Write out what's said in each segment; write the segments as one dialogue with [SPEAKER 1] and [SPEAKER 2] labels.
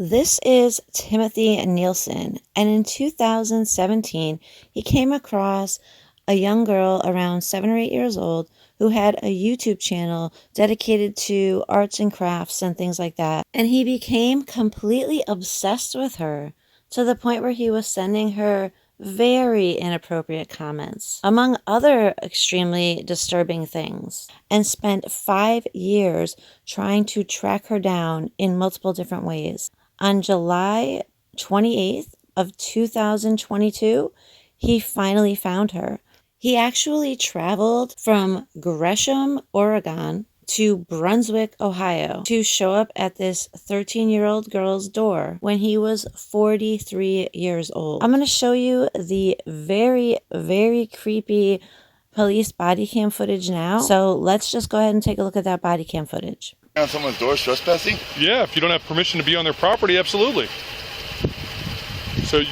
[SPEAKER 1] This is Timothy Nielsen, and in 2017, he came across a young girl around 7 or 8 years old who had a YouTube channel dedicated to arts and crafts and things like that. And he became completely obsessed with her to the point where he was sending her very inappropriate comments, among other extremely disturbing things, and spent 5 years trying to track her down in multiple different ways. On July 28th of 2022, he finally found her. He actually traveled from Gresham, Oregon to Brunswick, Ohio to show up at this 13-year-old girl's door when he was 43 years old. I'm going to show you the very, very creepy police body cam footage now. So let's just go ahead and take a look at that body cam footage.
[SPEAKER 2] On someone's door trespassing?
[SPEAKER 3] Yeah, if you don't have permission to be on their property, absolutely. So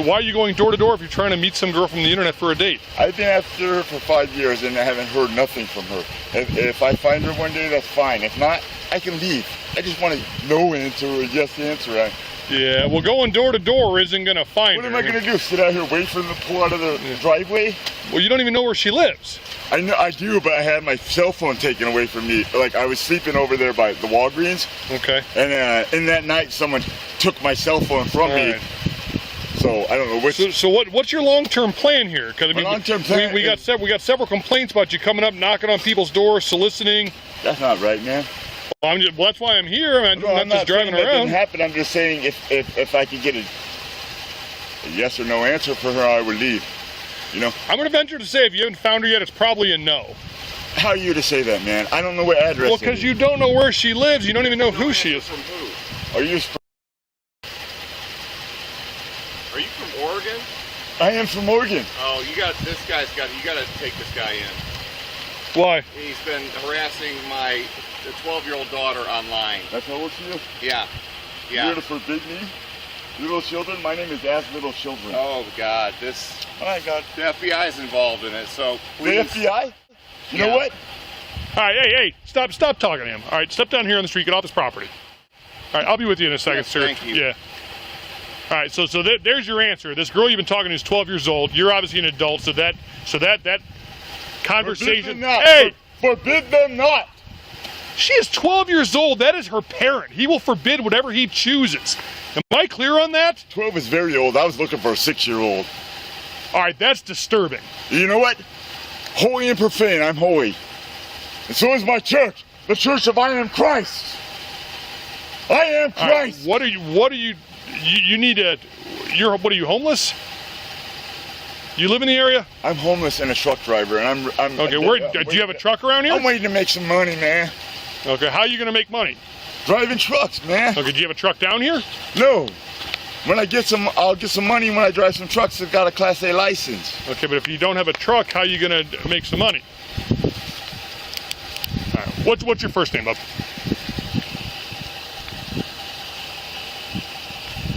[SPEAKER 3] why are you going door to door if you're trying to meet some girl from the internet for a date?
[SPEAKER 2] I've been after her for 5 years and I haven't heard nothing from her. If I find her one day, that's fine. If not, I can leave. I just want a no answer or a yes answer.
[SPEAKER 3] Yeah, well, going door to door isn't going to find
[SPEAKER 2] her.
[SPEAKER 3] What
[SPEAKER 2] am I going to do? Sit out here, wait for them to pull out of the driveway?
[SPEAKER 3] Well, you don't even know where she lives.
[SPEAKER 2] I know I do, but I had my cell phone taken away from me. Like, I was sleeping over there by the Walgreens.
[SPEAKER 3] Okay.
[SPEAKER 2] And in that night, someone took my cell phone from me. Right. So I don't know which.
[SPEAKER 3] So what's your long-term plan here? Because I mean,
[SPEAKER 2] long-term plan
[SPEAKER 3] we got several complaints about you coming up, knocking on people's doors, soliciting.
[SPEAKER 2] That's not right, man.
[SPEAKER 3] Well, that's why I'm here. I'm not just driving around.
[SPEAKER 2] That didn't happen. I'm just saying if I could get a yes or no answer for her, I would leave. You know.
[SPEAKER 3] I'm gonna venture to say if you haven't found her yet, it's probably a no.
[SPEAKER 2] How are you to say that, man? I don't know what address.
[SPEAKER 3] Well, because you don't know where she lives. You don't even know who she is.
[SPEAKER 2] From who? Are you from Oregon? I am from Oregon.
[SPEAKER 4] Oh, you got to take this guy in.
[SPEAKER 3] Why?
[SPEAKER 4] He's been harassing my 12-year-old daughter online.
[SPEAKER 2] That's how old she is?
[SPEAKER 4] Yeah.
[SPEAKER 2] You're going to forbid me? Little children? My name is As Little Children.
[SPEAKER 4] Oh, God.
[SPEAKER 2] Oh, my God.
[SPEAKER 4] The FBI is involved in it, so
[SPEAKER 2] please. The FBI? You know what?
[SPEAKER 3] All right, hey, stop talking to him. All right, step down here on the street, get off this property. All right, I'll be with you in a second,
[SPEAKER 4] yes,
[SPEAKER 3] sir.
[SPEAKER 4] Thank you.
[SPEAKER 3] Yeah. All right, so there's your answer. This girl you've been talking to is 12 years old. You're obviously an adult, so that conversation.
[SPEAKER 2] Forbid them not.
[SPEAKER 3] Hey,
[SPEAKER 2] forbid them not.
[SPEAKER 3] She is 12 years old. That is her parent. He will forbid whatever he chooses. Am I clear on that?
[SPEAKER 2] 12 is very old. I was looking for a 6-year-old.
[SPEAKER 3] All right, that's disturbing.
[SPEAKER 2] You know what? Holy and profane, I'm holy. And so is my church, the Church of I Am Christ. I am Christ.
[SPEAKER 3] Right, what are you need a, what are you, homeless? You live in the area?
[SPEAKER 2] I'm homeless and a truck driver, and I'm
[SPEAKER 3] okay, do you have a truck around here?
[SPEAKER 2] I'm waiting to make some money, man.
[SPEAKER 3] Okay, how are you going to make money?
[SPEAKER 2] Driving trucks, man.
[SPEAKER 3] Okay, do you have a truck down here?
[SPEAKER 2] No. When I get some, I'll get some money when I drive some trucks that got a Class A license.
[SPEAKER 3] Okay, but if you don't have a truck, how are you going to make some money? All right, what's your first name, bub?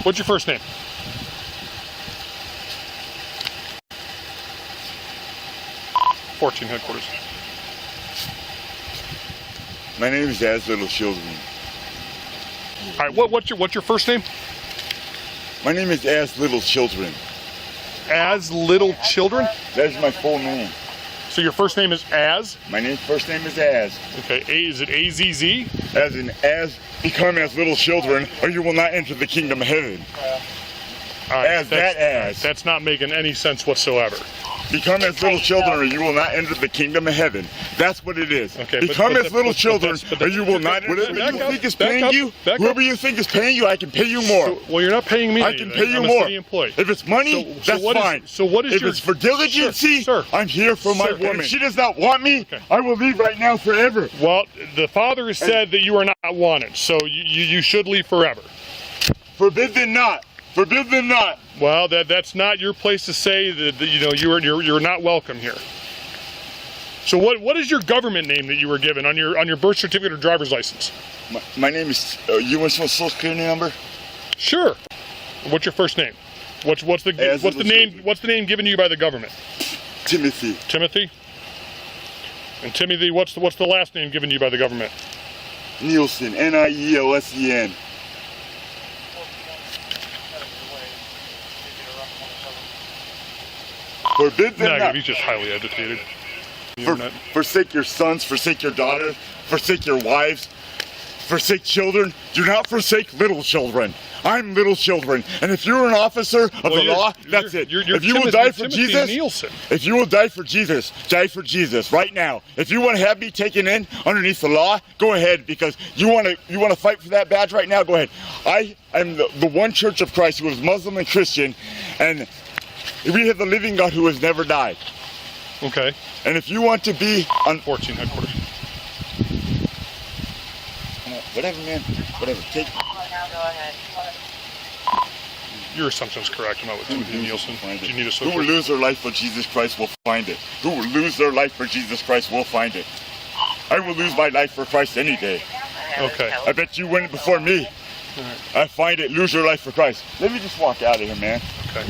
[SPEAKER 3] What's your first name? Headquarters.
[SPEAKER 2] My name is As Little Children.
[SPEAKER 3] All right, what's your first name?
[SPEAKER 2] My name is As Little Children.
[SPEAKER 3] As Little Children?
[SPEAKER 2] That is my full name.
[SPEAKER 3] So your first name is Az?
[SPEAKER 2] My first name is Az.
[SPEAKER 3] Okay, is it A-Z-Z?
[SPEAKER 2] As in, become as little children, or you will not enter the kingdom of heaven.
[SPEAKER 3] Right, that's not making any sense whatsoever.
[SPEAKER 2] Become as little children, or you will not enter the kingdom of heaven. That's what it is.
[SPEAKER 3] Okay,
[SPEAKER 2] become as little children, or you will not. Whatever you think is paying you, whoever you think is paying you, I can pay you more.
[SPEAKER 3] Well, you're not paying me.
[SPEAKER 2] I can pay you more. If it's money, that's fine.
[SPEAKER 3] So what is
[SPEAKER 2] if it's for diligency, I'm here for my woman. If she does not want me, I will leave right now forever.
[SPEAKER 3] Well, the Father has said that you are not wanted, so you should leave forever.
[SPEAKER 2] Forbid them not. Forbid them not.
[SPEAKER 3] Well, that's not your place to say that you're not welcome here. So what is your government name that you were given on your birth certificate or driver's license?
[SPEAKER 2] My name is. You want some social security number?
[SPEAKER 3] Sure. What's your first name? What's the name given to you by the government?
[SPEAKER 2] Timothy.
[SPEAKER 3] Timothy. And Timothy, what's the last name given to you by the government?
[SPEAKER 2] Nielsen. Nielsen. Forbid them
[SPEAKER 3] Negative.
[SPEAKER 2] not.
[SPEAKER 3] He's just highly educated.
[SPEAKER 2] Forsake your sons, forsake your daughters, forsake your wives, forsake children. Do not forsake little children. I'm little children, and if you're an officer of the law, that's it. If you will die for Jesus,
[SPEAKER 3] Nielsen.
[SPEAKER 2] if you will die for Jesus, die for Jesus right now. If you want to have me taken in underneath the law, go ahead, because you want to fight for that badge right now. Go ahead. I am the one Church of Christ who is Muslim and Christian, and we have the living God who has never died.
[SPEAKER 3] Okay.
[SPEAKER 2] And if you want to be on
[SPEAKER 3] 14 headquarters.
[SPEAKER 2] Whatever, man. Whatever. Take.
[SPEAKER 5] Now go ahead.
[SPEAKER 3] Your assumption's correct. I'm not with Timothy Nielsen. Do you need a
[SPEAKER 2] Who
[SPEAKER 3] social?
[SPEAKER 2] will lose their life for Jesus Christ will find it. Who will lose their life for Jesus Christ will find it. I will lose my life for Christ any day.
[SPEAKER 3] Okay.
[SPEAKER 2] I bet you win before me. I find it. Lose your life for Christ. Let me just walk out of here, man.
[SPEAKER 3] Okay.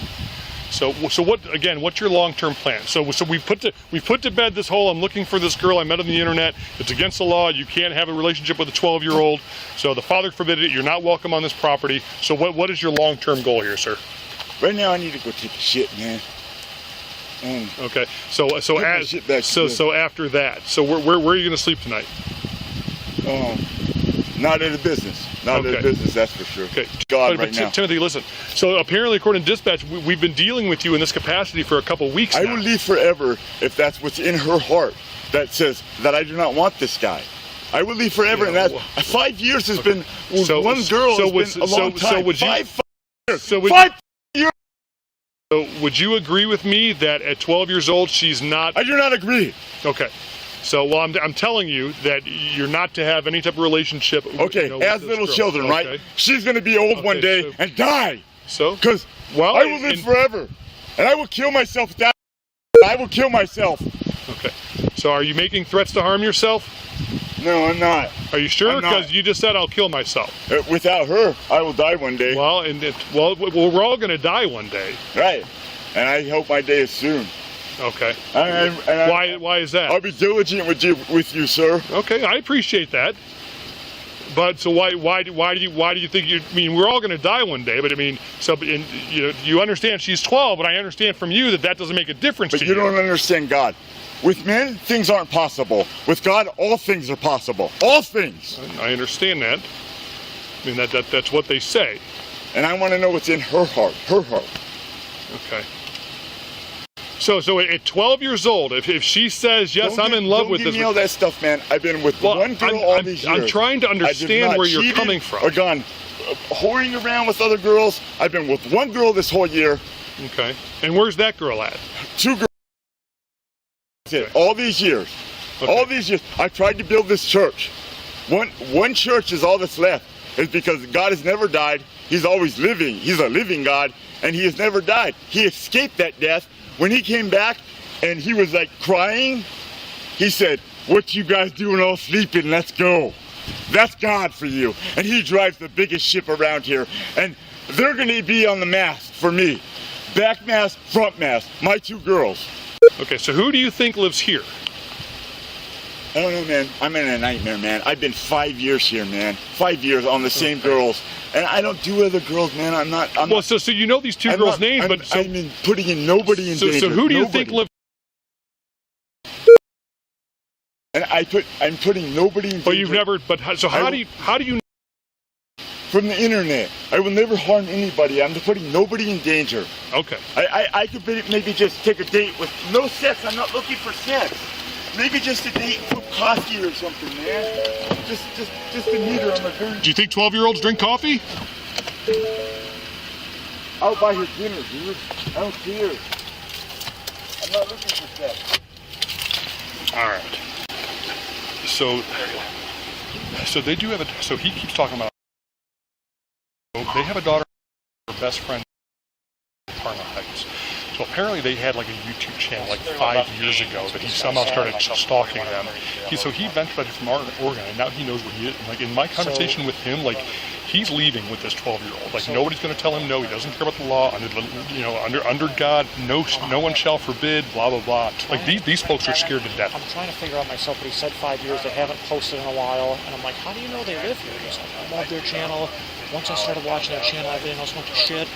[SPEAKER 3] So what? Again, what's your long-term plan? So we put to bed this whole I'm looking for this girl I met on the internet. It's against the law. You can't have a relationship with a 12-year-old. So the father forbid it. You're not welcome on this property. So what is your long-term goal here, sir?
[SPEAKER 2] Right now, I need to go take a shit, man.
[SPEAKER 3] Okay. So
[SPEAKER 2] my shit back
[SPEAKER 3] after that, so where are you going to sleep tonight?
[SPEAKER 2] Not in the business. Not in the business, that's for sure.
[SPEAKER 3] Okay.
[SPEAKER 2] God,
[SPEAKER 3] but
[SPEAKER 2] right now.
[SPEAKER 3] Timothy, listen. So apparently, according to dispatch, we've been dealing with you in this capacity for a couple weeks now.
[SPEAKER 2] I will leave forever if that's what's in her heart that says that I do not want this guy. I will leave forever, and that 5 years has been one girl has been a long time.
[SPEAKER 3] So would you?
[SPEAKER 2] 5 years.
[SPEAKER 3] So would,
[SPEAKER 2] 5 years.
[SPEAKER 3] So would you agree with me that at 12 years old she's not?
[SPEAKER 2] I do not agree.
[SPEAKER 3] Okay. So, well, I'm telling you that you're not to have any type of relationship.
[SPEAKER 2] Okay, as little children, right? She's going to be old one day and die.
[SPEAKER 3] So?
[SPEAKER 2] Because I will live forever. And I will kill myself without. I will kill myself.
[SPEAKER 3] Okay. So are you making threats to harm yourself?
[SPEAKER 2] No, I'm not.
[SPEAKER 3] Are you sure?
[SPEAKER 2] I'm not.
[SPEAKER 3] Because you just said I'll kill myself.
[SPEAKER 2] Without her, I will die one day.
[SPEAKER 3] Well, we're all going to die one day.
[SPEAKER 2] Right. And I hope my day is soon.
[SPEAKER 3] Okay.
[SPEAKER 2] Why
[SPEAKER 3] is that?
[SPEAKER 2] I'll be diligent with you, sir.
[SPEAKER 3] Okay, I appreciate that. But so why do you think you? I mean, we're all going to die one day. But I mean, you understand she's 12, but I understand from you that doesn't make a difference.
[SPEAKER 2] But
[SPEAKER 3] to
[SPEAKER 2] you don't understand God. With men, things aren't possible. With God, all things are possible. All things.
[SPEAKER 3] I understand that. I mean, that's what they say.
[SPEAKER 2] And I want to know what's in her heart. Her heart.
[SPEAKER 3] Okay. So at 12 years old, if she says, yes, I'm in love with this.
[SPEAKER 2] Don't give me all that stuff, man. I've been with one girl all these years.
[SPEAKER 3] I'm trying to understand where you're coming from.
[SPEAKER 2] Or gone whoring around with other girls. I've been with one girl this whole year.
[SPEAKER 3] Okay. And where's that girl at?
[SPEAKER 2] 2 girls. That's it. All these years.
[SPEAKER 3] Okay.
[SPEAKER 2] All these years. I tried to build this church. One church is all that's left. It's because God has never died. He's always living. He's a living God, and he has never died. He escaped that death. When he came back and he was like crying, he said, "What you guys doing all sleeping? Let's go." That's God for you. And he drives the biggest ship around here. And they're going to be on the mast for me. Back mast, front mast. My 2 girls.
[SPEAKER 3] Okay, so who do you think lives here?
[SPEAKER 2] I don't know, man. I'm in a nightmare, man. I've been 5 years here, man. 5 years on the same girls. And I don't do other girls, man. I'm not.
[SPEAKER 3] So you know these 2 girls' names, but
[SPEAKER 2] I'm putting in nobody in danger.
[SPEAKER 3] So who do you think lives?
[SPEAKER 2] And I'm putting nobody in danger.
[SPEAKER 3] But you've never. But so how do you?
[SPEAKER 2] From the internet. I will never harm anybody. I'm putting nobody in danger.
[SPEAKER 3] Okay.
[SPEAKER 2] I could maybe just take a date with no sex. I'm not looking for sex. Maybe just a date for coffee or something, man. Just to meet her on the third.
[SPEAKER 3] Do you think 12-year-olds drink coffee?
[SPEAKER 2] I'll buy her dinner, dude. I don't care. I'm not looking for sex.
[SPEAKER 3] All right. So they do have a. So he keeps talking about. They have a daughter. Her best friend. Parma Heights. So apparently they had like a YouTube channel like 5 years ago that he somehow started stalking them. So he ventured from Oregon, and now he knows where he is. And like in my conversation with him, like he's leaving with this 12-year-old. Like nobody's going to tell him no. He doesn't care about the law. Under God, no one shall forbid. Blah blah blah. Like these folks are scared to death.
[SPEAKER 6] I'm trying to figure out myself, but he said 5 years. They haven't posted in a while, and I'm like, how do you know they live here? He's like, I love their channel. Once I started watching their channel, everything else went to shit.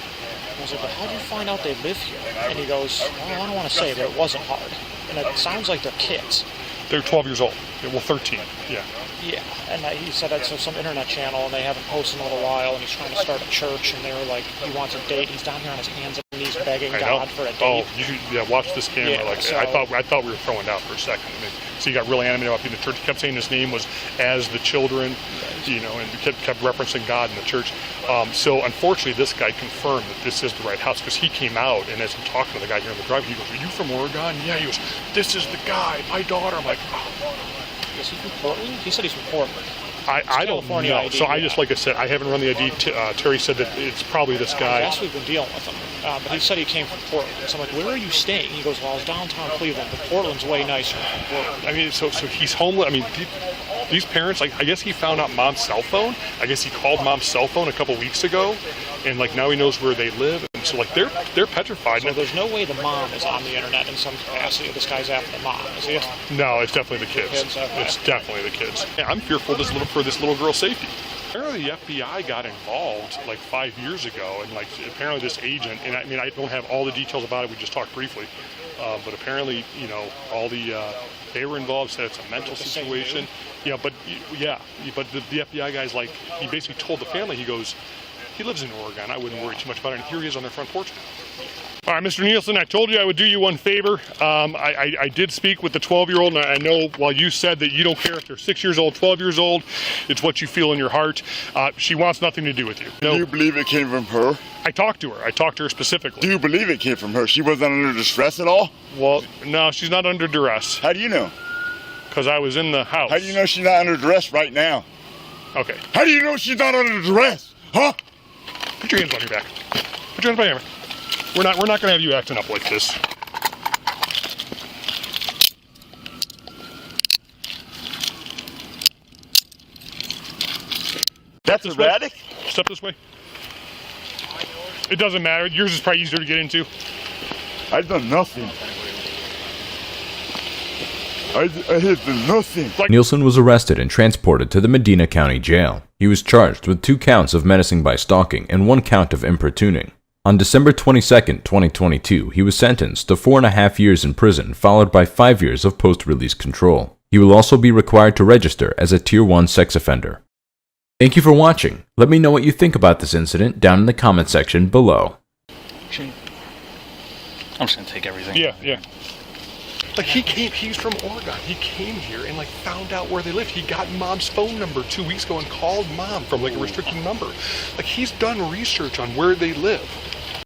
[SPEAKER 6] I was like, well, how did you find out they live here? And he goes, well, I don't want to say, but it wasn't hard. And it sounds like they're kids.
[SPEAKER 3] They're 12 years old. Yeah, well, 13. Yeah.
[SPEAKER 6] Yeah, and he said that's some internet channel, and they haven't posted in a little while, and he's trying to start a church, and they were like, he wants a date. He's down here on his hands and knees begging God for a date.
[SPEAKER 3] Oh, yeah, watch this camera.
[SPEAKER 6] Yeah,
[SPEAKER 3] like
[SPEAKER 6] so,
[SPEAKER 3] I thought we were throwing down for a second. I mean, so he got really animated about being the church. He kept saying his name was as the children, you know, and kept referencing God in the church. So unfortunately, this guy confirmed that this is the right house because he came out, and as I'm talking to the guy here on the drive, he goes, "Are you from Oregon?" Yeah. He goes, "This is the guy, my daughter." I'm like, oh.
[SPEAKER 6] Is he from Portland? He said he's from Portland.
[SPEAKER 3] I don't know.
[SPEAKER 6] ID,
[SPEAKER 3] so I just, like I said, I haven't run the ID. Terry said that it's probably this guy.
[SPEAKER 6] Yes, we've been dealing with him. But he said he came from Portland. So I'm like, where are you staying? He goes, well, I was downtown Cleveland, but Portland's way nicer than Portland.
[SPEAKER 3] I mean, so he's homeless. I mean, these parents, like, I guess he found out mom's cell phone. I guess he called mom's cell phone a couple weeks ago, and like now he knows where they live. And so like they're petrified.
[SPEAKER 6] So there's no way the mom is on the internet in some capacity. This guy's after the mom, is he?
[SPEAKER 3] No, it's definitely the kids.
[SPEAKER 6] Okay.
[SPEAKER 3] It's definitely the kids. Yeah, I'm fearful for this little girl's safety. Apparently the FBI got involved like 5 years ago, and like apparently this agent, and I mean I don't have all the details about it, we just talked briefly, but apparently, you know, all the they were involved, said it's a mental situation. Yeah, but the FBI guy's like, he basically told the family, he goes, he lives in Oregon, I wouldn't worry too much about it, and here he is on their front porch. All right, Mr. Nielsen, I told you I would do you one favor. I did speak with the 12-year-old, and I know while you said that you don't care if they're 6 years old, 12 years old, it's what you feel in your heart. She wants nothing to do with you.
[SPEAKER 2] Do you believe it came from her?
[SPEAKER 3] I talked to her. I talked to her specifically.
[SPEAKER 2] Do you believe it came from her? She wasn't under distress at all?
[SPEAKER 3] Well, no, she's not under duress.
[SPEAKER 2] How do you know?
[SPEAKER 3] Because I was in the house.
[SPEAKER 2] How do you know she's not under duress right now?
[SPEAKER 3] Okay.
[SPEAKER 2] How do you know she's not under duress? Huh?
[SPEAKER 3] Put your hands on your back. Put your hands on your back. We're not going to have you acting up like this.
[SPEAKER 2] That's erratic?
[SPEAKER 3] Step this way. It doesn't matter. Yours is probably easier to get into.
[SPEAKER 2] I've done nothing. I have done nothing.
[SPEAKER 5] Nielsen was arrested and transported to the Medina County Jail. He was charged with 2 counts of menacing by stalking and 1 count of importuning. On December 22, 2022, he was sentenced to 4.5 years in prison, followed by 5 years of post-release control. He will also be required to register as a Tier 1 sex offender. Thank you for watching. Let me know what you think about this incident down in the comment section below.
[SPEAKER 7] I'm just gonna take everything.
[SPEAKER 3] Yeah. Like he's from Oregon. He came here and like found out where they lived. He got mom's phone number 2 weeks ago and called mom from like a restricted number. Like he's done research on where they live.